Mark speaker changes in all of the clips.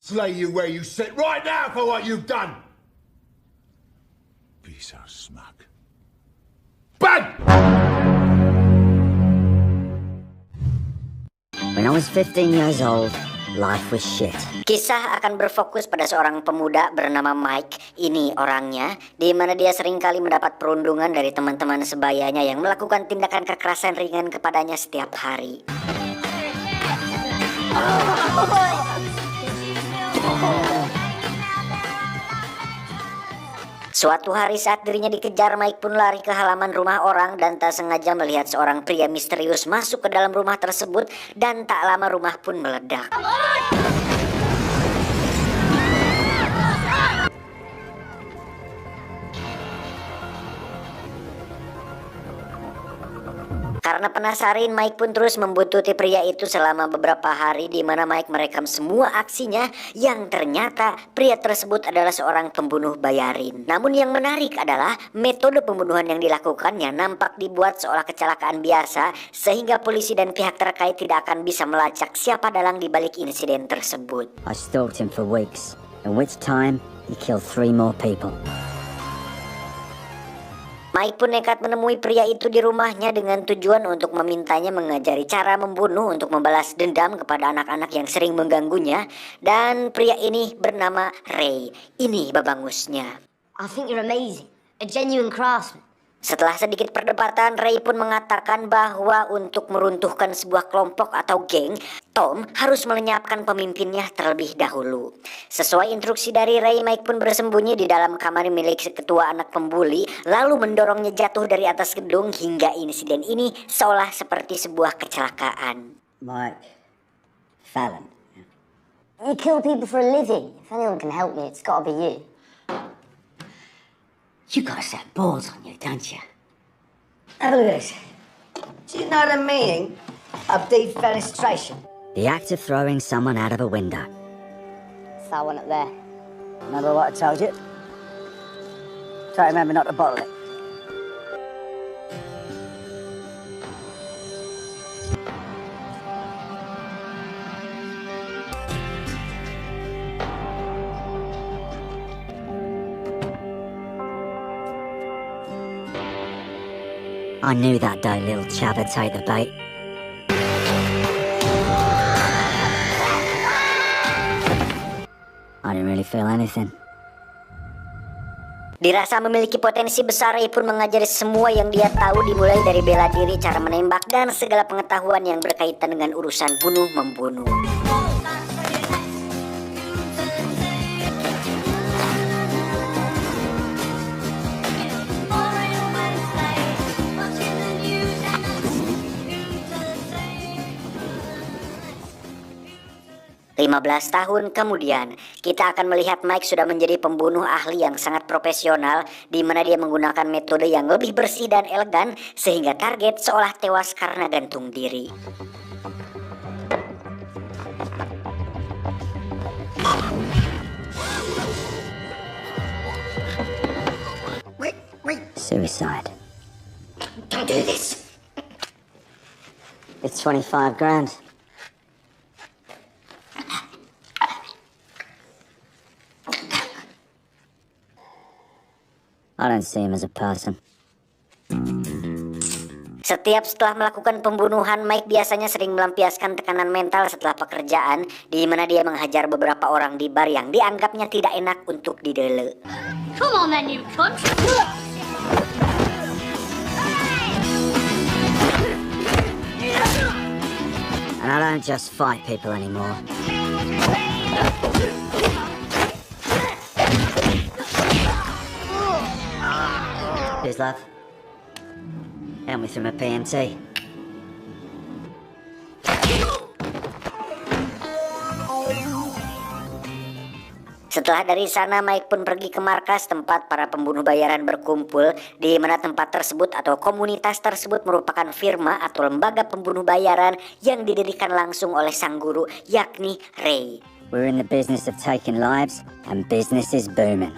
Speaker 1: slay you where you sit right now for what you've done. Be so smug. Bang!
Speaker 2: When I was 15 years old, life was shit.
Speaker 3: Kisah akan berfokus pada seorang pemuda bernama Mike. Ini orangnya, di mana dia seringkali mendapat perundungan dari teman-teman sebayanya yang melakukan tindakan kekerasan ringan kepadanya setiap hari. Suatu hari saat dirinya dikejar, Mike pun lari ke halaman rumah orang dan tak sengaja melihat seorang pria misterius masuk ke dalam rumah tersebut, dan tak lama rumah pun meledak. Karena penasaran, Mike pun terus membuntuti pria itu selama beberapa hari, di mana Mike merekam semua aksinya, yang ternyata pria tersebut adalah seorang pembunuh bayarin. Namun yang menarik adalah metode pembunuhan yang dilakukannya nampak dibuat seolah kecelakaan biasa, sehingga polisi dan pihak terkait tidak akan bisa melacak siapa dalang di balik insiden tersebut.
Speaker 2: I stalked him for weeks, in which time he killed 3 more people.
Speaker 3: Mike pun nekat menemui pria itu di rumahnya dengan tujuan untuk memintanya mengajari cara membunuh untuk membalas dendam kepada anak-anak yang sering mengganggunya. Dan pria ini bernama Ray. Ini babangusnya.
Speaker 4: I think you're amazing. A genuine craftsman.
Speaker 3: Setelah sedikit perdebatan, Ray pun mengatakan bahwa untuk meruntuhkan sebuah kelompok atau geng, Tom harus melenyapkan pemimpinnya terlebih dahulu. Sesuai instruksi dari Ray, Mike pun bersembunyi di dalam kamar milik ketua anak pembuli, lalu mendorongnya jatuh dari atas gedung hingga insiden ini seolah seperti sebuah kecelakaan.
Speaker 2: Mike Fallon.
Speaker 4: You kill people for a living. If anyone can help me, it's got to be you.
Speaker 2: You got a set of balls on you, don't you?
Speaker 5: Have a look at this. Do you know the meaning of defenestration?
Speaker 2: The act of throwing someone out of a window.
Speaker 4: It's that one up there.
Speaker 5: Remember what I told you? Try to remember not to bottle it.
Speaker 2: I knew that day little chap would take the bait. I didn't really feel anything.
Speaker 3: Dirasa memiliki potensi besar, Ray pun mengajari semua yang dia tahu, dimulai dari bela diri, cara menembak, dan segala pengetahuan yang berkaitan dengan urusan bunuh-membunuh. Lima 15 tahun kemudian, kita akan melihat Mike sudah menjadi pembunuh ahli yang sangat profesional, di mana dia menggunakan metode yang lebih bersih dan elegan, sehingga target seolah tewas karena gantung diri.
Speaker 2: Suicide.
Speaker 3: Don't do this.
Speaker 2: It's 25 grand. I don't see him as a person.
Speaker 3: Setiap setelah melakukan pembunuhan, Mike biasanya sering melampiaskan tekanan mental setelah pekerjaan, di mana dia menghajar beberapa orang di bar yang dianggapnya tidak enak untuk didele.
Speaker 4: Come on then, you cunt.
Speaker 2: And I don't just fight people anymore. Cheers, love. Help me through my PMT.
Speaker 3: Setelah dari sana, Mike pun pergi ke markas tempat para pembunuh bayaran berkumpul, di mana tempat tersebut atau komunitas tersebut merupakan firma atau lembaga pembunuh bayaran yang didirikan langsung oleh sang guru, yakni Ray.
Speaker 2: We're in the business of taking lives, and business is booming.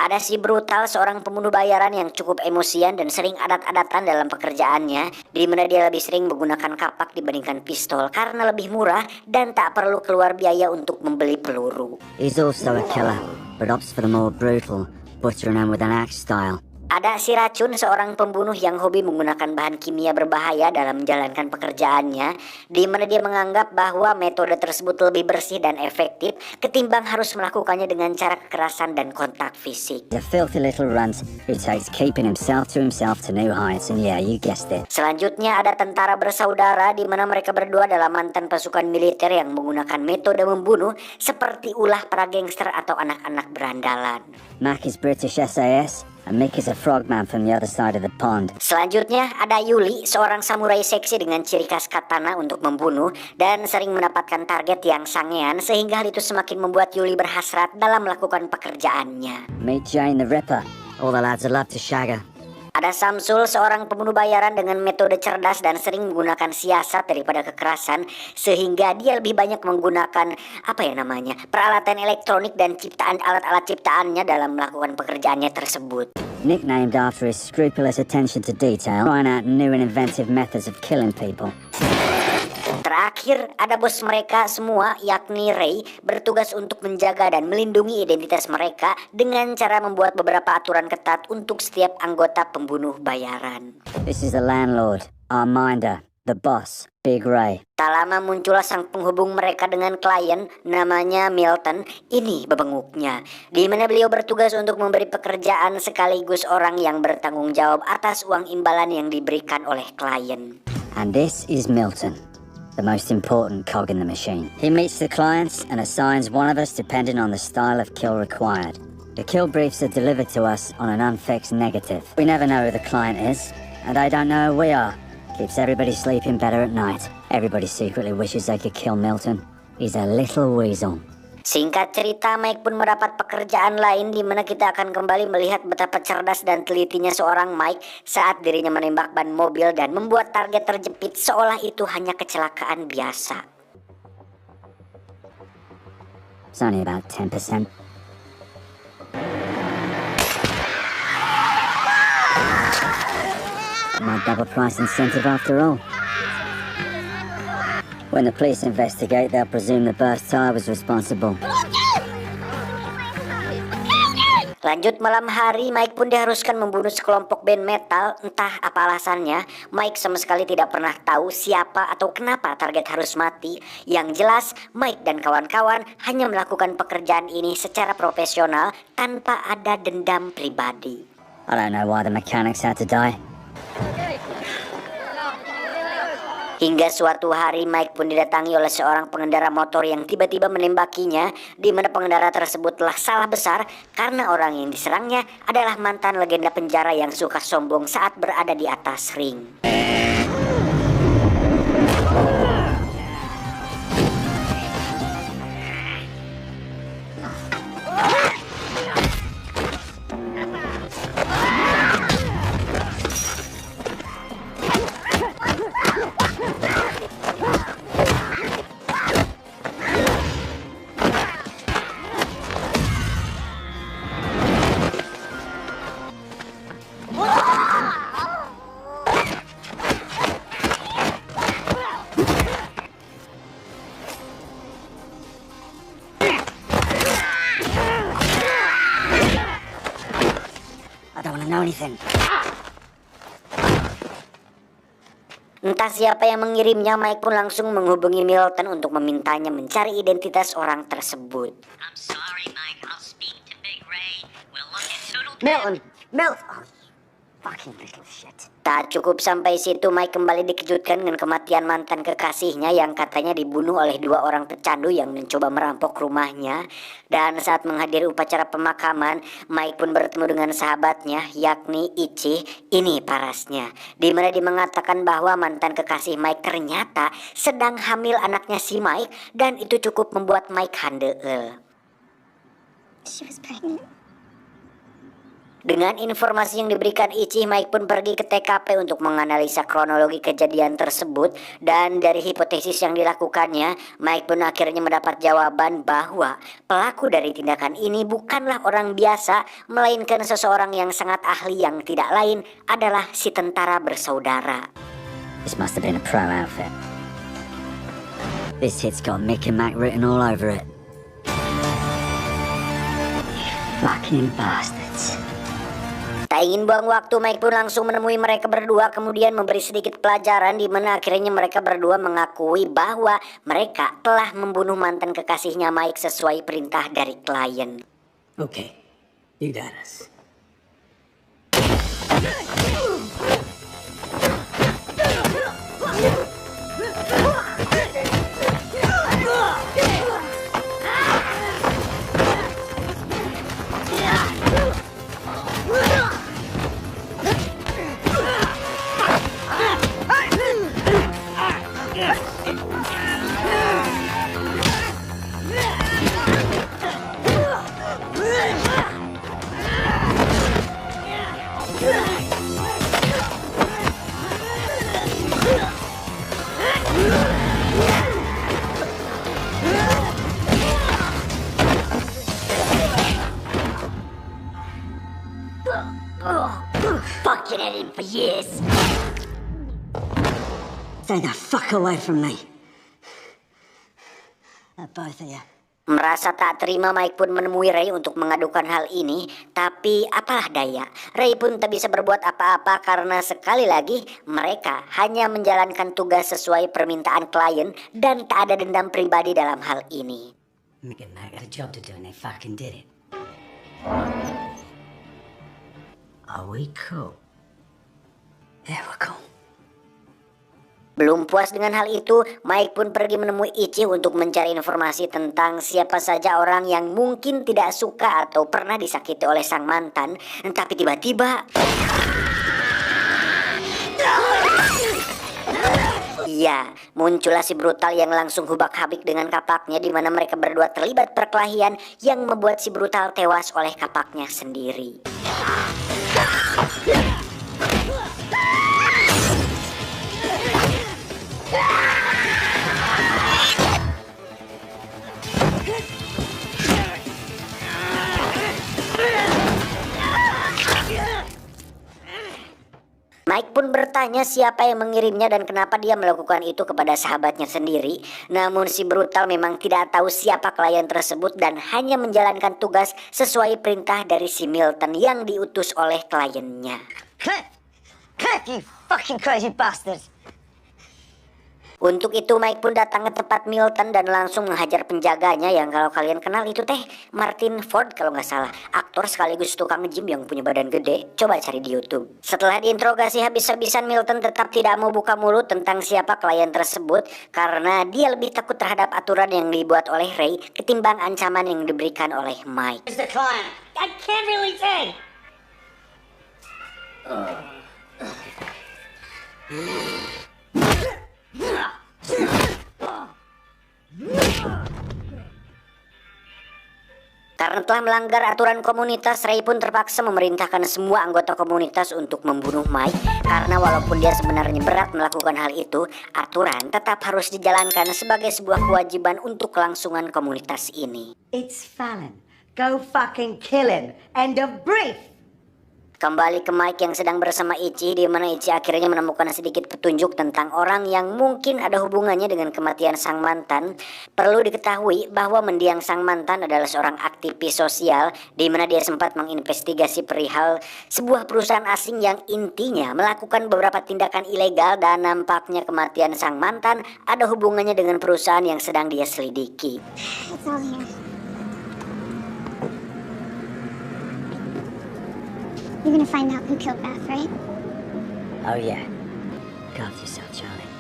Speaker 3: Ada si brutal, seorang pembunuh bayaran yang cukup emosian dan sering adat-adatan dalam pekerjaannya, di mana dia lebih sering menggunakan kapak dibandingkan pistol karena lebih murah dan tak perlu keluar biaya untuk membeli peluru.
Speaker 2: He's also a killer, but opts for the more brutal, butchering them with an axe style.
Speaker 3: Ada si racun, seorang pembunuh yang hobi menggunakan bahan kimia berbahaya dalam menjalankan pekerjaannya, di mana dia menganggap bahwa metode tersebut lebih bersih dan efektif ketimbang harus melakukannya dengan cara kekerasan dan kontak fisik.
Speaker 2: He's a filthy little runt who takes keeping himself to new heights, and yeah, you guessed it.
Speaker 3: Selanjutnya ada tentara bersaudara, di mana mereka berdua adalah mantan pasukan militer yang menggunakan metode membunuh seperti ulah para gangster atau anak-anak berandalan.
Speaker 2: Mac is British SAS, and Mick is a frogman from the other side of the pond.
Speaker 3: Selanjutnya ada Yuli, seorang samurai seksi dengan ciri khas katana untuk membunuh dan sering mendapatkan target yang sangean, sehingga hal itu semakin membuat Yuli berhasrat dalam melakukan pekerjaannya.
Speaker 2: Meet Jane the Ripper. All the lads would love to shag her.
Speaker 3: Ada Samsul, seorang pembunuh bayaran dengan metode cerdas dan sering menggunakan siasat daripada kekerasan, sehingga dia lebih banyak menggunakan peralatan elektronik dan alat-alat ciptaannya dalam melakukan pekerjaannya tersebut.
Speaker 2: Nicknamed after his scrupulous attention to detail, trying out new and inventive methods of killing people.
Speaker 3: Terakhir, ada bos mereka semua, yakni Ray, bertugas untuk menjaga dan melindungi identitas mereka dengan cara membuat beberapa aturan ketat untuk setiap anggota pembunuh bayaran.
Speaker 2: This is the landlord, our minder, the boss, Big Ray.
Speaker 3: Tak lama muncullah sang penghubung mereka dengan klien, namanya Milton. Ini bebenguknya, di mana beliau bertugas untuk memberi pekerjaan sekaligus orang yang bertanggung jawab atas uang imbalan yang diberikan oleh klien.
Speaker 2: And this is Milton, the most important cog in the machine. He meets the clients and assigns one of us depending on the style of kill required. The kill briefs are delivered to us on an unfixed negative. We never know who the client is, and they don't know who we are. Keeps everybody sleeping better at night. Everybody secretly wishes they could kill Milton. He's a little weasel.
Speaker 3: Singkat cerita, Mike pun mendapat pekerjaan lain, di mana kita akan kembali melihat betapa cerdas dan telitinya seorang Mike saat dirinya menembak ban mobil dan membuat target terjepit seolah itu hanya kecelakaan biasa.
Speaker 2: It's only about 10%. My double price incentive after all. When the police investigate, they'll presume the burst tire was responsible.
Speaker 3: Lanjut malam hari, Mike pun diharuskan membunuh sekelompok band metal. Entah apa alasannya, Mike sama sekali tidak pernah tahu siapa atau kenapa target harus mati. Yang jelas, Mike dan kawan-kawan hanya melakukan pekerjaan ini secara profesional tanpa ada dendam pribadi.
Speaker 2: I don't know why the mechanics had to die.
Speaker 3: Hingga suatu hari Mike pun didatangi oleh seorang pengendara motor yang tiba-tiba menembakinya, di mana pengendara tersebut telah salah besar karena orang yang diserangnya adalah mantan legenda penjara yang suka sombong saat berada di atas ring.
Speaker 2: Anything.
Speaker 3: Entah siapa yang mengirimnya, Mike pun langsung menghubungi Milton untuk memintanya mencari identitas orang tersebut.
Speaker 6: I'm sorry, Mike. I'll speak to Big Ray. We'll look at Toodle
Speaker 4: Milton! Milton! Oh, fucking little shit.
Speaker 3: Tak cukup sampai situ, Mike kembali dikejutkan dengan kematian mantan kekasihnya yang katanya dibunuh oleh dua orang pecandu yang mencoba merampok rumahnya. Dan saat menghadiri upacara pemakaman, Mike pun bertemu dengan sahabatnya, yakni Ichi. Ini parasnya, di mana dia mengatakan bahwa mantan kekasih Mike ternyata sedang hamil anaknya si Mike, dan itu cukup membuat Mike handeel.
Speaker 4: She was pregnant.
Speaker 3: Dengan informasi yang diberikan Ichi, Mike pun pergi ke TKP untuk menganalisa kronologi kejadian tersebut. Dan dari hipotesis yang dilakukannya, Mike pun akhirnya mendapat jawaban bahwa pelaku dari tindakan ini bukanlah orang biasa, melainkan seseorang yang sangat ahli yang tidak lain adalah si tentara bersaudara.
Speaker 2: This must have been a pro outfit. This hit's got Mick and Mac written all over it. Fucking bastards.
Speaker 3: Tak ingin buang waktu, Mike pun langsung menemui mereka berdua, kemudian memberi sedikit pelajaran di mana akhirnya mereka berdua mengakui bahwa mereka telah membunuh mantan kekasihnya Mike sesuai perintah dari klien.
Speaker 5: Okay, you got us.
Speaker 6: Fucking at him for years.
Speaker 5: Stay the fuck away from me. Both of you.
Speaker 3: Merasa tak terima, Mike pun menemui Ray untuk mengadukan hal ini. Tapi apalah daya, Ray pun tak bisa berbuat apa-apa karena sekali lagi mereka hanya menjalankan tugas sesuai permintaan klien dan tak ada dendam pribadi dalam hal ini.
Speaker 5: Mick and Mac had a job to do and they fucking did it. Are we cool? Yeah, we're cool.
Speaker 3: Belum puas dengan hal itu, Mike pun pergi menemui Ichi untuk mencari informasi tentang siapa saja orang yang mungkin tidak suka atau pernah disakiti oleh sang mantan. Tapi tiba-tiba, iya, muncullah si brutal yang langsung hubak-habik dengan kapaknya, di mana mereka berdua terlibat perkelahian yang membuat si brutal tewas oleh kapaknya sendiri. Mike pun bertanya siapa yang mengirimnya dan kenapa dia melakukan itu kepada sahabatnya sendiri. Namun si brutal memang tidak tahu siapa klien tersebut dan hanya menjalankan tugas sesuai perintah dari si Milton yang diutus oleh kliennya.
Speaker 5: Cliff, you fucking crazy bastards.
Speaker 3: Untuk itu Mike pun datang ke tempat Milton dan langsung menghajar penjaganya yang kalau kalian kenal itu teh Martin Ford kalau nggak salah, aktor sekaligus tukang gym yang punya badan gede. Coba cari di YouTube. Setelah diinterogasi habis-habisan, Milton tetap tidak mau buka mulut tentang siapa klien tersebut karena dia lebih takut terhadap aturan yang dibuat oleh Ray ketimbang ancaman yang diberikan oleh Mike.
Speaker 5: Who's the client?
Speaker 6: I can't really say.
Speaker 3: Karena telah melanggar aturan komunitas, Ray pun terpaksa memerintahkan semua anggota komunitas untuk membunuh Mike. Karena walaupun dia sebenarnya berat melakukan hal itu, aturan tetap harus dijalankan sebagai sebuah kewajiban untuk kelangsungan komunitas ini.
Speaker 5: It's Fallon. Go fucking kill him. End of brief.
Speaker 3: Kembali ke Mike yang sedang bersama Ichi, di mana Ichi akhirnya menemukan sedikit petunjuk tentang orang yang mungkin ada hubungannya dengan kematian sang mantan. Perlu diketahui bahwa mendiang sang mantan adalah seorang aktivis sosial, di mana dia sempat menginvestigasi perihal sebuah perusahaan asing yang intinya melakukan beberapa tindakan ilegal, dan nampaknya kematian sang mantan ada hubungannya dengan perusahaan yang sedang dia selidiki.
Speaker 4: It's all here. You're gonna find out who killed Beth, right?
Speaker 2: Oh yeah. Go with yourself, Charlie.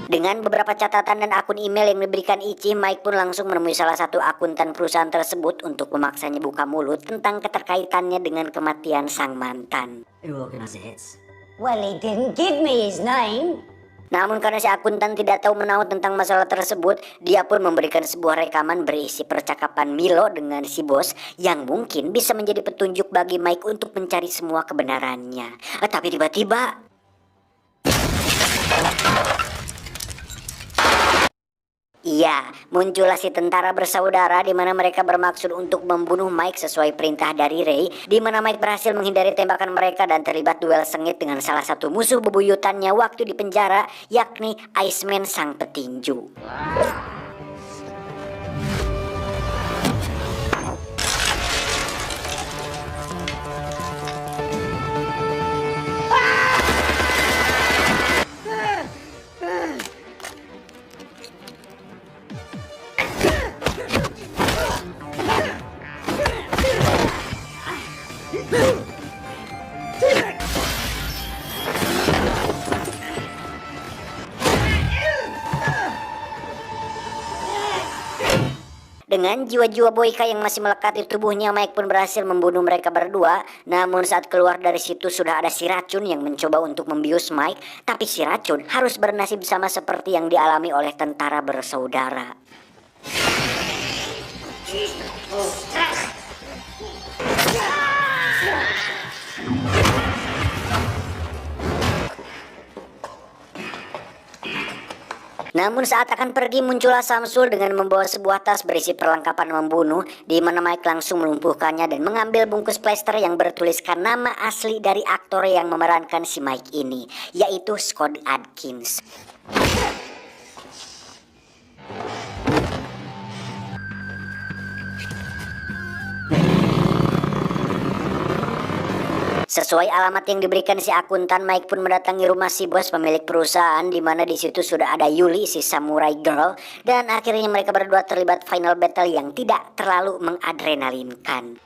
Speaker 3: Dengan beberapa catatan dan akun email yang diberikan Ichi, Mike pun langsung menemui salah satu akuntan perusahaan tersebut untuk memaksanya buka mulut tentang keterkaitannya dengan kematian sang mantan.
Speaker 5: Who organised the hits?
Speaker 4: Well, he didn't give me his name.
Speaker 3: Namun karena si akuntan tidak tahu menahu tentang masalah tersebut, dia pun memberikan sebuah rekaman berisi percakapan Milo dengan si bos yang mungkin bisa menjadi petunjuk bagi Mike untuk mencari semua kebenarannya. Tapi tiba-tiba iya, muncullah si tentara bersaudara di mana mereka bermaksud untuk membunuh Mike sesuai perintah dari Ray, di mana Mike berhasil menghindari tembakan mereka dan terlibat duel sengit dengan salah satu musuh bebuyutannya waktu di penjara, yakni Iceman sang petinju. Dengan jiwa-jiwa Boyka yang masih melekat di tubuhnya, Mike pun berhasil membunuh mereka berdua. Namun saat keluar dari situ sudah ada si racun yang mencoba untuk membius Mike. Tapi si racun harus bernasib sama seperti yang dialami oleh tentara bersaudara. Namun saat akan pergi muncullah Samsul dengan membawa sebuah tas berisi perlengkapan membunuh, di mana Mike langsung melumpuhkannya dan mengambil bungkus plester yang bertuliskan nama asli dari aktor yang memerankan si Mike ini, yaitu Scott Adkins. Sesuai alamat yang diberikan si akuntan, Mike pun mendatangi rumah si bos pemilik perusahaan, di mana di situ sudah ada Yuli si samurai girl, dan akhirnya mereka berdua terlibat final battle yang tidak terlalu mengadrenalinkan.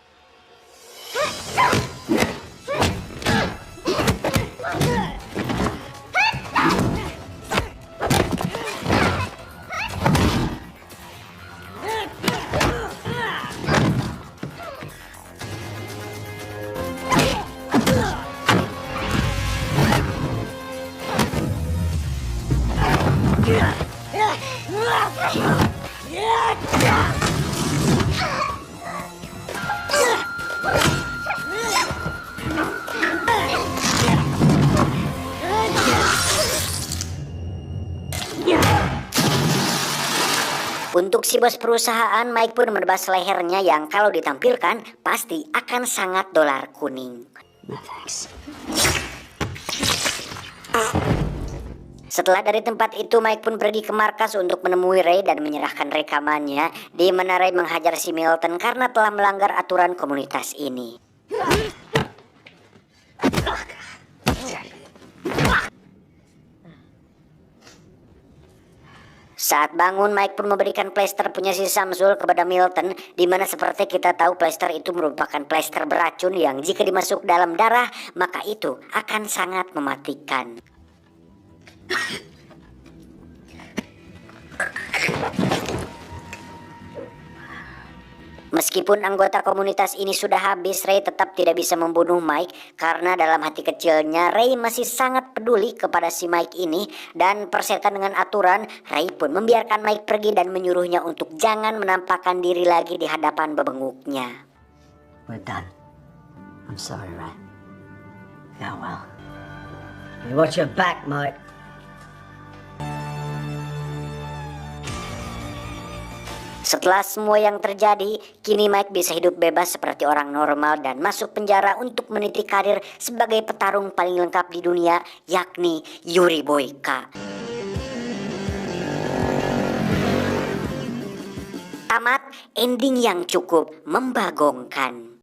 Speaker 3: Untuk si bos perusahaan, Mike pun menebas lehernya yang kalau ditampilkan pasti akan sangat dolar kuning.
Speaker 5: No thanks.
Speaker 3: Setelah dari tempat itu, Mike pun pergi ke markas untuk menemui Ray dan menyerahkan rekamannya, di mana Ray menghajar si Milton karena telah melanggar aturan komunitas ini. Saat bangun, Mike pun memberikan plester punya si Samsul kepada Milton, di mana seperti kita tahu plester itu merupakan plester beracun yang jika dimasuk dalam darah, maka itu akan sangat mematikan. Meskipun anggota komunitas ini sudah habis, Ray tetap tidak bisa membunuh Mike karena dalam hati kecilnya Ray masih sangat peduli kepada si Mike ini, dan persetan dengan aturan, Ray pun membiarkan Mike pergi dan menyuruhnya untuk jangan menampakkan diri lagi di hadapan bebenguknya.
Speaker 5: We're done. I'm sorry, Ray. Yeah, well. You watch your back, Mike.
Speaker 3: Setelah semua yang terjadi, kini Mike bisa hidup bebas seperti orang normal dan masuk penjara untuk meniti karir sebagai petarung paling lengkap di dunia, yakni Yuri Boyka. Tamat ending yang cukup membagongkan.